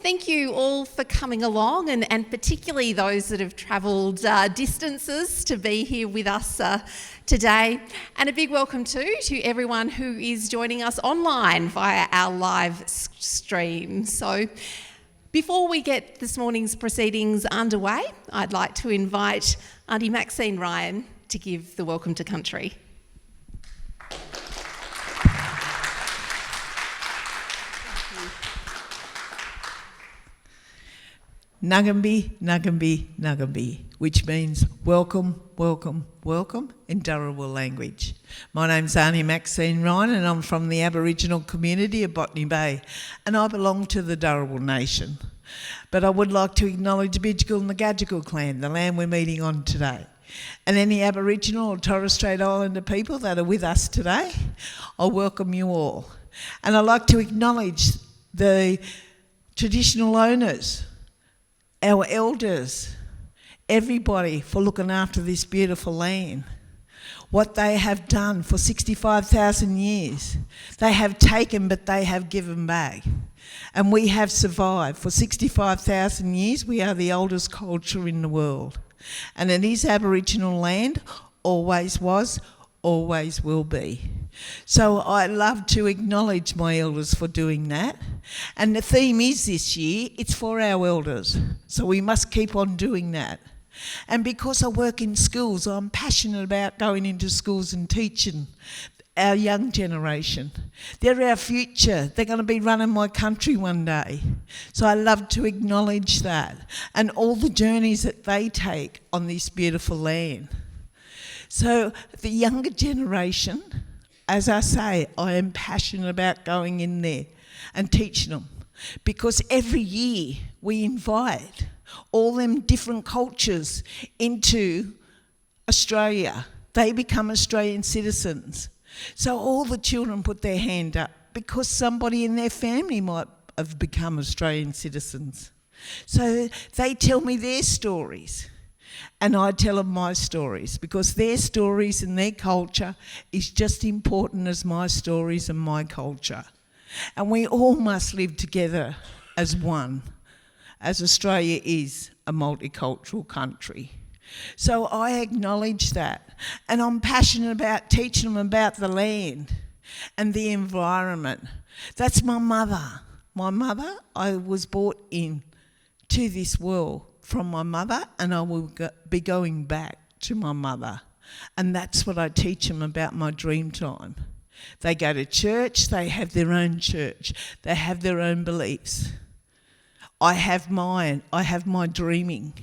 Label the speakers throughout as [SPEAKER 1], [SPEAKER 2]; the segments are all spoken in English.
[SPEAKER 1] Thank you all for coming along, and particularly those that have travelled distances to be here with us today. And a big welcome to everyone who is joining us online via our live stream. So before we get this morning's proceedings underway, I'd like to invite Aunty Maxine Ryan to give the welcome to country.
[SPEAKER 2] Nagambi, Nagambi, Nagambi, which means welcome, welcome, welcome in Dharawal language. My name's Aunty Maxine Ryan and I'm from the Aboriginal community of Botany Bay and I belong to the Dharawal Nation. But I would like to acknowledge the Bidjigal and the Gadigal clan, the land we're meeting on today. And any Aboriginal or Torres Strait Islander people that are with us today, I welcome you all. And I'd like to acknowledge the traditional owners, our elders, everybody for looking after this beautiful land. What they have done for 65,000 years. They have taken, but they have given back. And we have survived. For 65,000 years, we are the oldest culture in the world. And it is Aboriginal land, always was, always will be. So I love to acknowledge my elders for doing that. And the theme is this year, it's for our elders. So we must keep on doing that. And because I work in schools, I'm passionate about going into schools and teaching our young generation. They're our future. They're going to be running my country one day. So I love to acknowledge that and all the journeys that they take on this beautiful land. So the younger generation, as I say, I am passionate about going in there and teaching them because every year we invite all them different cultures into Australia. They become Australian citizens. So all the children put their hand up because somebody in their family might have become Australian citizens. So they tell me their stories. And I tell them my stories because their stories and their culture is just important as my stories and my culture. And we all must live together as one, as Australia is a multicultural country. So I acknowledge that. And I'm passionate about teaching them about the land and the environment. That's my mother. My mother, I was brought in to this world from my mother and I will be going back to my mother. And that's what I teach them about my dream time. They go to church, they have their own church, they have their own beliefs. I have mine, I have my dreaming.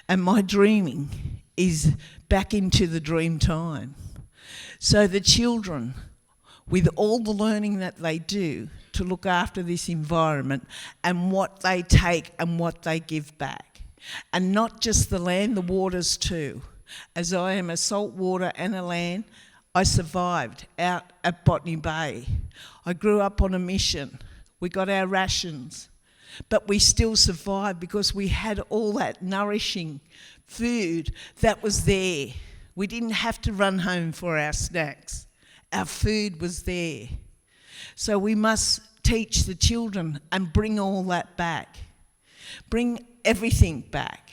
[SPEAKER 2] And my dreaming is back into the dream time. So the children, with all the learning that they do to look after this environment and what they take and what they give back. And not just the land, the waters too. As I am a salt water and a land, I survived out at Botany Bay. I grew up on a mission. We got our rations. But we still survived because we had all that nourishing food that was there. We didn't have to run home for our snacks. Our food was there. So we must teach the children and bring all that back. Bring everything back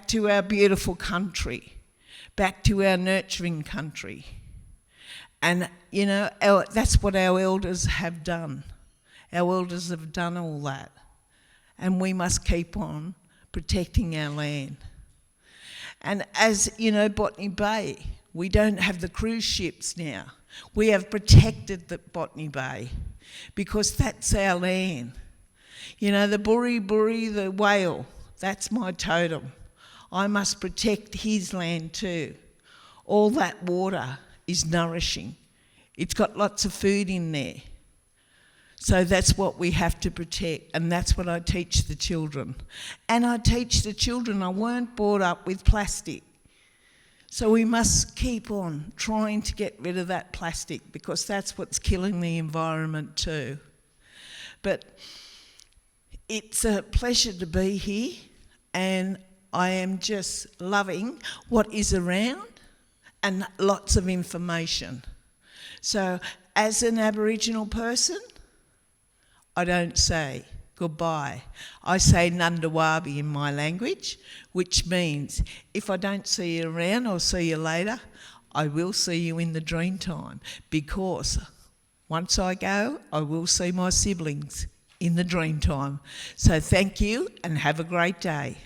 [SPEAKER 2] to our beautiful country, back to our nurturing country. And, you know, that's what our elders have done. Our elders have done all that. And we must keep on protecting our land. And as, you know, Botany Bay, we don't have the cruise ships now. We have protected the Botany Bay because that's our land. You know, the buri, the whale, that's my totem. I must protect his land too. All that water is nourishing. It's got lots of food in there. So that's what we have to protect, and that's what I teach the children. And I teach the children I weren't brought up with plastic. So we must keep on trying to get rid of that plastic because that's what's killing the environment too. But it's a pleasure to be here and I am just loving what is around and lots of information. So as an Aboriginal person, I don't say goodbye. I say Nundawabi in my language, which means if I don't see you around or see you later, I will see you in the dream time, because once I go, I will see my siblings in the dream time. So thank you and have a great day.